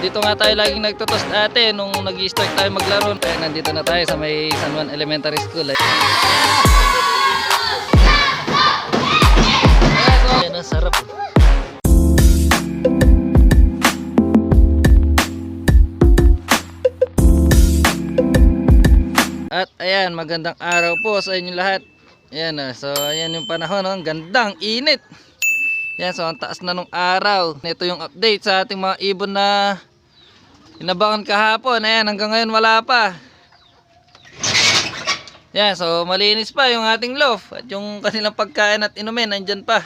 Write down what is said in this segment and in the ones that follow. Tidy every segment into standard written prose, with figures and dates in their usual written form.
Dito nga tayo laging nagtutos dati nung nag-i-start tayo maglaro. Kaya nandito na tayo sa may San Juan Elementary School. Ayan, ang sarap. At ayan, magandang araw po sa inyo lahat. Ayan, so ayan yung panahon, ang gandang init. Ayan, so ang taas na nung araw. Ito yung update sa ating mga ibon na inabangan kahapon. Ayan, hanggang ngayon wala pa. Ayan, so malinis pa yung ating loft. At yung kanilang pagkain at inumin, nandyan pa.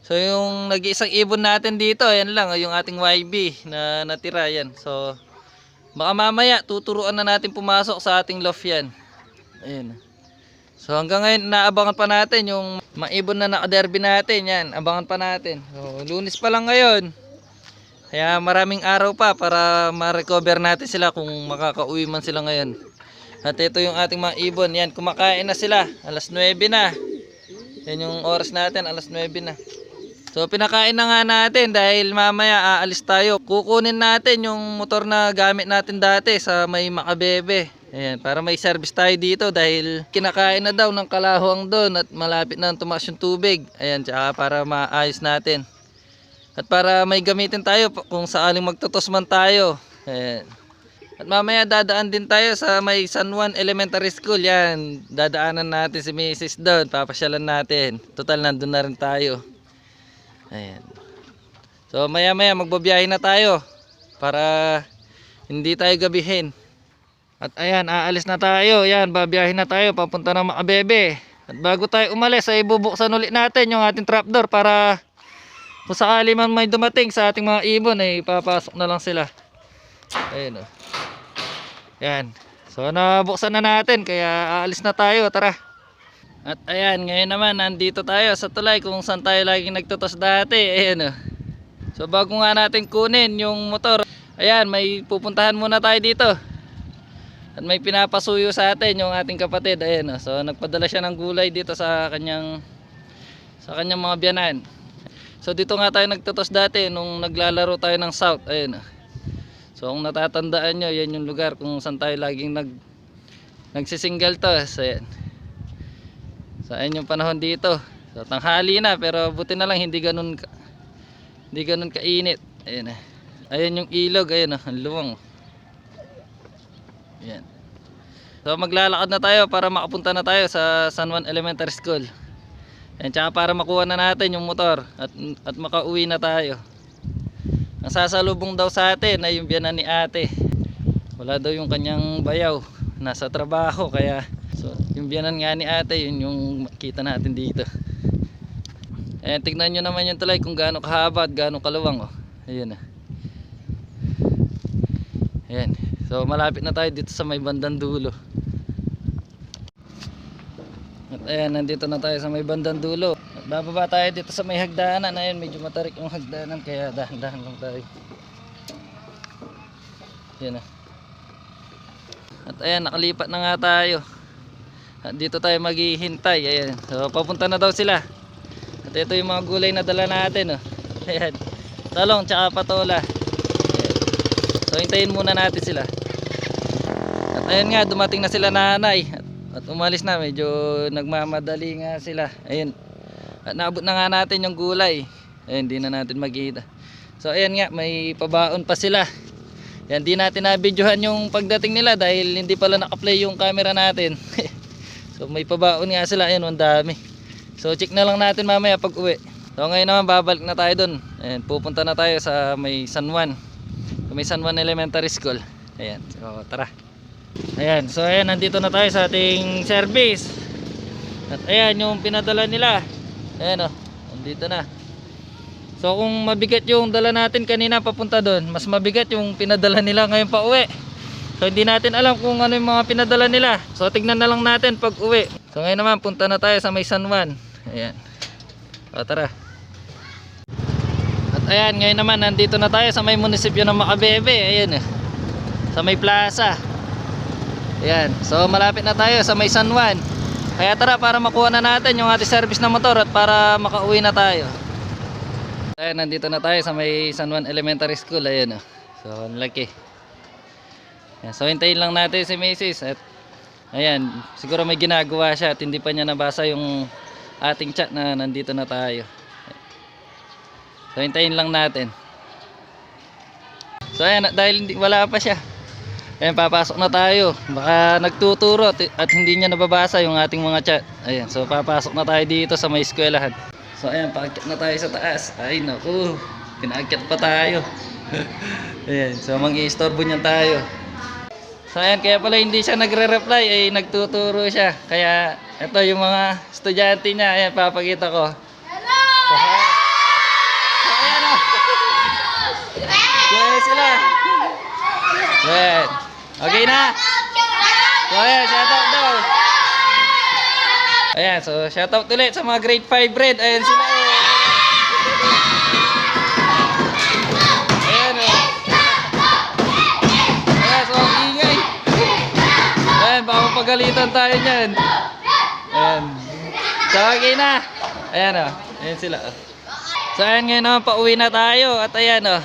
So yung nag-iisang ibon natin dito, ayan lang, yung ating YB na natira. Ayan, so baka mamaya tuturuan na natin pumasok sa ating loft yan. Ayan. So hanggang ngayon naabangan pa natin yung maibon na nakaderby natin. Yan, abangan pa natin. So Lunes pa lang ngayon. Kaya maraming araw pa para ma-recover natin sila kung makakauwi man sila ngayon. At ito yung ating mga ibon. Yan, kumakain na sila. Alas 9 na. Yan yung oras natin, alas 9 na. So pinakain na nga natin dahil mamaya aalis tayo. Kukunin natin yung motor na gamit natin dati sa may Makabebe. Ayan, para may service tayo dito dahil kinakain na daw ng kalahong doon at malapit na tumaas yung tubig. Ayan, tsaka para maayos natin. At para may gamitin tayo kung saaling magtutos man tayo. Ayan. At mamaya dadaan din tayo sa may San Juan Elementary School. Yan, dadaanan natin si Mrs. doon. Papasyalan natin. Total nandun na rin tayo. Ayan. So maya maya magbabiyahe na tayo para hindi tayo gabihin. At ayan, aalis na tayo. Ayan, babiyahe na tayo papunta ng Makabebe. At bago tayo umalis ay bubuksan ulit natin yung ating trapdoor para kung sakali man may dumating sa ating mga ibon ay papasok na lang sila. Ayan o. Ayan. So nabuksan na natin kaya aalis na tayo. Tara. At ayan, ngayon naman nandito tayo sa tulay kung saan tayo laging nagtutos dati. Ayan o. So bago nga natin kunin yung motor, ayan, may pupuntahan muna tayo dito. At may pinapasuyo sa atin yung ating kapatid. Ayan o. So nagpadala siya ng gulay dito sa kanyang mga biyanan. So dito nga tayo nagtutos dati nung naglalaro tayo ng South. Ayan o. So kung natatandaan nyo, yan yung lugar kung saan tayo laging nagsisingle to. So ayan. So ayun yung panahon dito. So tanghali na pero buti na lang hindi ganun kainit. Ayun. Ayun yung ilog, ayun ang luwang. Ayan. So maglalakad na tayo para makapunta na tayo sa San Juan Elementary School. Ayan, tsaka para makuha na natin yung motor at makauwi na tayo. Ang sasalubong daw sa atin ay yung biyanan ni ate. Wala daw yung kanyang bayaw, nasa trabaho kaya so, yung biyanan nga ni ate, yun yung makita natin dito. Ayan, tignan nyo naman yung tulay kung gaano kahaba at gaano kaluwang. Oh. Ayan. Ayan. So malapit na tayo dito sa may bandang dulo. At ayan, nandito na tayo sa may bandang dulo. At bababa tayo dito sa may hagdanan. Ayan, medyo matarik yung hagdanan kaya dahan-dahan lang tayo. Ayan. At ayan, nakalipat na nga tayo. At dito tayo maghihintay. Ayan. So papunta na daw sila. At ito yung mga gulay na dala natin. Oh. Ayan. Talong tsaka patola. Ayan. So hintayin muna natin sila. At ayan nga, dumating na sila nanay. At umalis na. Medyo nagmamadali nga sila. Ayan. At naabot na nga natin yung gulay. Ayan, hindi na natin makita. So ayan nga, may pabaon pa sila. Ayan, di natin na-videohan yung pagdating nila dahil hindi pala naka-play yung camera natin. So may pabaon nga sila, ayun, ang dami. So check na lang natin mamaya pag uwi. So ngayon naman babalik na tayo dun. Ayan, pupunta na tayo sa may San Juan. May San Juan Elementary School. Ayan, so tara. Ayan, so ayan, nandito na tayo sa ating service. At ayan yung pinadala nila. Ayan o, nandito na. So kung mabigat yung dala natin kanina papunta dun, mas mabigat yung pinadala nila ngayon pa uwi. So hindi natin alam kung ano yung mga pinadala nila. So tignan na lang natin pag uwi. So ngayon naman punta na tayo sa may San Juan. Ayan. O tara. At ayan, ngayon naman nandito na tayo sa may munisipyo ng Makabebe. Ayan. Sa may plaza. Ayan. So malapit na tayo sa may San Juan. Kaya tara para makuha na natin yung ating service na motor at para makauwi na tayo. Ayan, nandito na tayo sa may San Juan Elementary School. Ayan. So, ang laki. Ayan, so, hintayin lang natin si Mrs. At, ayan, siguro may ginagawa siya at hindi pa niya nabasa yung ating chat na nandito na tayo. So, hintayin lang natin. So, ayan, dahil wala pa siya. Ayan, papasok na tayo. Baka nagtuturo at hindi niya nababasa yung ating mga chat. Ayan, so papasok na tayo dito sa may eskwelahan. So ayan, paakyat na tayo sa taas. Ay naku, pinaakyat pa tayo. Ayan, so mang-i-istorbo niyan tayo. So ayan, kaya pala hindi siya nagre-reply, ay nagtuturo siya. Kaya ito yung mga estudyante niya. Ayan, papakita ko. Hello! So ayan o. Yes, sila. Ayan. Okay na. So ayan, shoutout daw. Ayan, so shoutout ulit sa mga grade 5 red. Ayan sila. Ayan o. Ayan, so ang ingay. Ayan, baka mapagalitan tayo dyan. Ayan. So okay na. Ayan o. Ayan sila. So ayan, ngayon naman pauwi na tayo. At ayan o.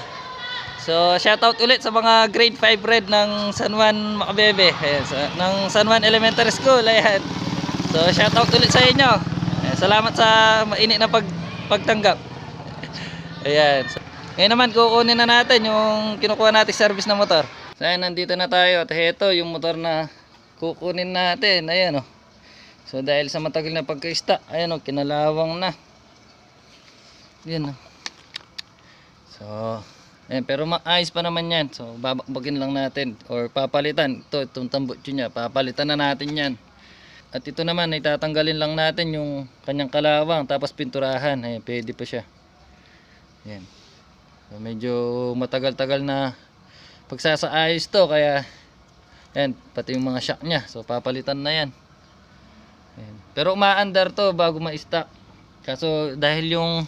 So, shoutout ulit sa mga grade 5 red ng San Juan Macabebe. Ayan, ng San Juan Elementary School. Ayan. So, shoutout ulit sa inyo. Ayan, salamat sa mainit na pagtanggap. Ayan. So, ngayon naman, kukunin na natin yung kinukuha natin service na motor. So, ayan, nandito na tayo. At ito, yung motor na kukunin natin. Ayan, o. So, dahil sa matagal na pagka-stock, ayan, o, kinalawang na. Ayan, o. So, ayan, pero maayos pa naman yan. So babakbakin lang natin or papalitan. Itong tambutso niya, papalitan na natin yan. At ito naman ay tatanggalin lang natin yung kanyang kalawang, tapos pinturahan. Ayan, pwede pa siya. Ayan. So, medyo matagal-tagal na pagsasaayos to, kaya ayan, pati yung mga shock niya. So papalitan na yan. Ayan. Pero umaandar to bago ma-stock. Kaso dahil yung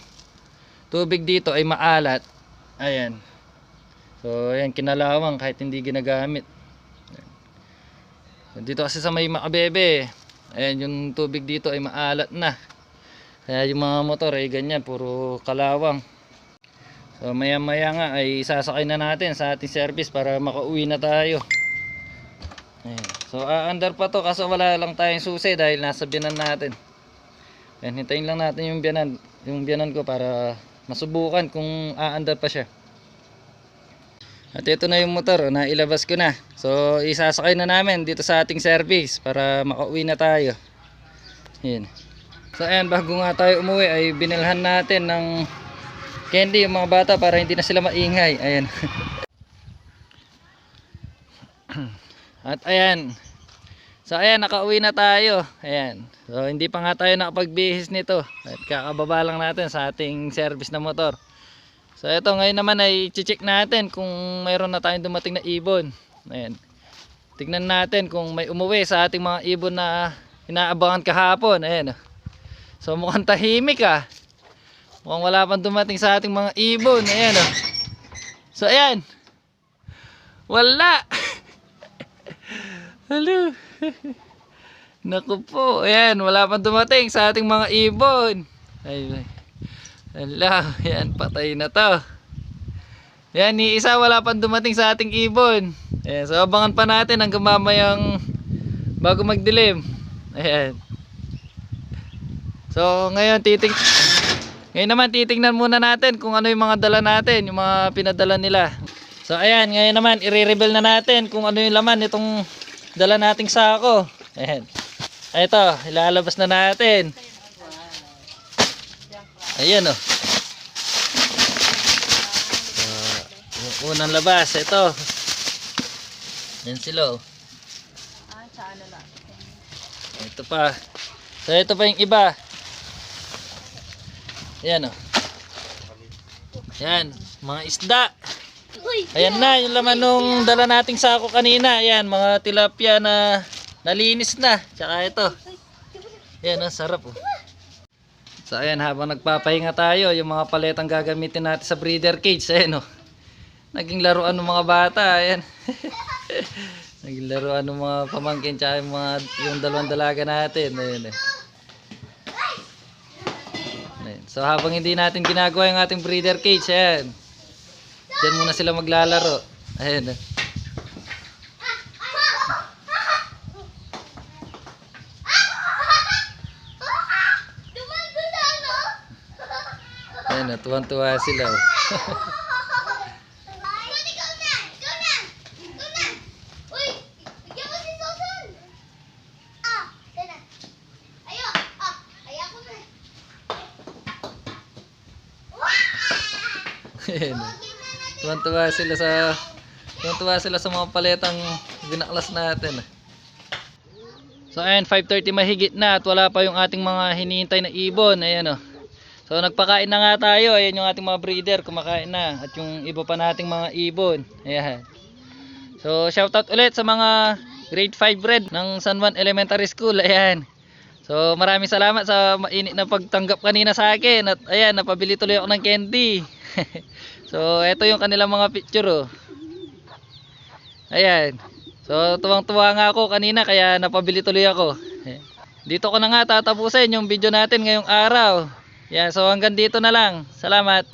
tubig dito ay maalat, ayan. So ayan, kinalawang kahit hindi ginagamit. So, dito kasi sa may Macabebe, ayan, yung tubig dito ay maalat na. Kaya yung mga motor ay ganyan, puro kalawang. So maya maya nga ay sasakay na natin sa ating service para makauwi na tayo. Ayan. So aandar pa to, kaso wala lang tayong susi dahil nasa biyanan natin. Ayan, hintayin lang natin yung biyanan ko para masubukan kung aandar pa siya. At ito na yung motor, nailabas ko na. So isasakay na namin dito sa ating service para makauwi na tayo. Ayan. So ayan, bago nga tayo umuwi ay binilhan natin ng candy yung mga bata para hindi na sila maingay. Ayan. At ayan. So ayan, nakauwi na tayo. Ayan. So hindi pa nga tayo nakapagbihis nito. At kakababa lang natin sa ating service na motor. So ito ngayon naman ay check natin kung mayroon na tayong dumating na ibon. Ayan. Tignan natin kung may umuwi sa ating mga ibon na inaabangan kahapon. Ayan. So mukhang tahimik ah. Mukhang wala pang dumating sa ating mga ibon. Ayan. So ayan. Wala. Hello. Naku po. Ayan, wala pang dumating sa ating mga ibon. Ay. Hala, yan, patay na to. Yan, ni isa wala pang dumating sa ating ibon. Ayan, so abangan pa natin hanggang mamayang bago magdilim. Ayan. So ngayon naman titingnan muna natin kung ano yung mga dala natin, yung mga pinadala nila. So ayan, ngayon naman i-reveal na natin kung ano yung laman nitong dala nating sako. Ayan. Ito, ilalabas na natin. Ayan o. Yung unang labas, ito. Ayan sila o. Ito pa. So ito pa yung iba. Ayan o. Ayan, mga isda. Ayan na, yung laman nung dala nating sako kanina. Ayan, mga tilapia na nalinis na. Tsaka ito. Ayan o, sarap o. So ayan, habang nagpapahinga tayo, yung mga paletang gagamitin natin sa breeder cage, ayan o. Naging laruan ng mga bata, ayan. Naging laruan ng mga pamangkin, tsaka yung dalawang dalaga natin, ayan. Ayan. So habang hindi natin ginagawa yung ating breeder cage, ayan. Diyan muna sila maglalaro. Ayan. Ayan, tuwang-tuwa sila. Oh. Ayan. Tuwang-tuwa sila sa mga paletang binaklas natin. So ayan, 5:30 mahigit na at wala pa yung ating mga hinihintay na ibon. Ayan oh. So nagpakain na nga tayo. Ayan yung ating mga breeder, kumakain na. At yung iba pa nating mga ibon. Ayan. So shoutout ulit sa mga grade 5 red ng San Juan Elementary School. Ayan. So maraming salamat sa mainit na pagtanggap kanina sa akin. At ayan, napabili tuloy ako ng candy. So ito yung kanilang mga picture oh. Ayan. So tuwang-tuwa nga ako kanina kaya napabili tuloy ako. Dito ko na nga tatapusin yung video natin ngayong araw. Yan, so hanggang dito na lang. Salamat.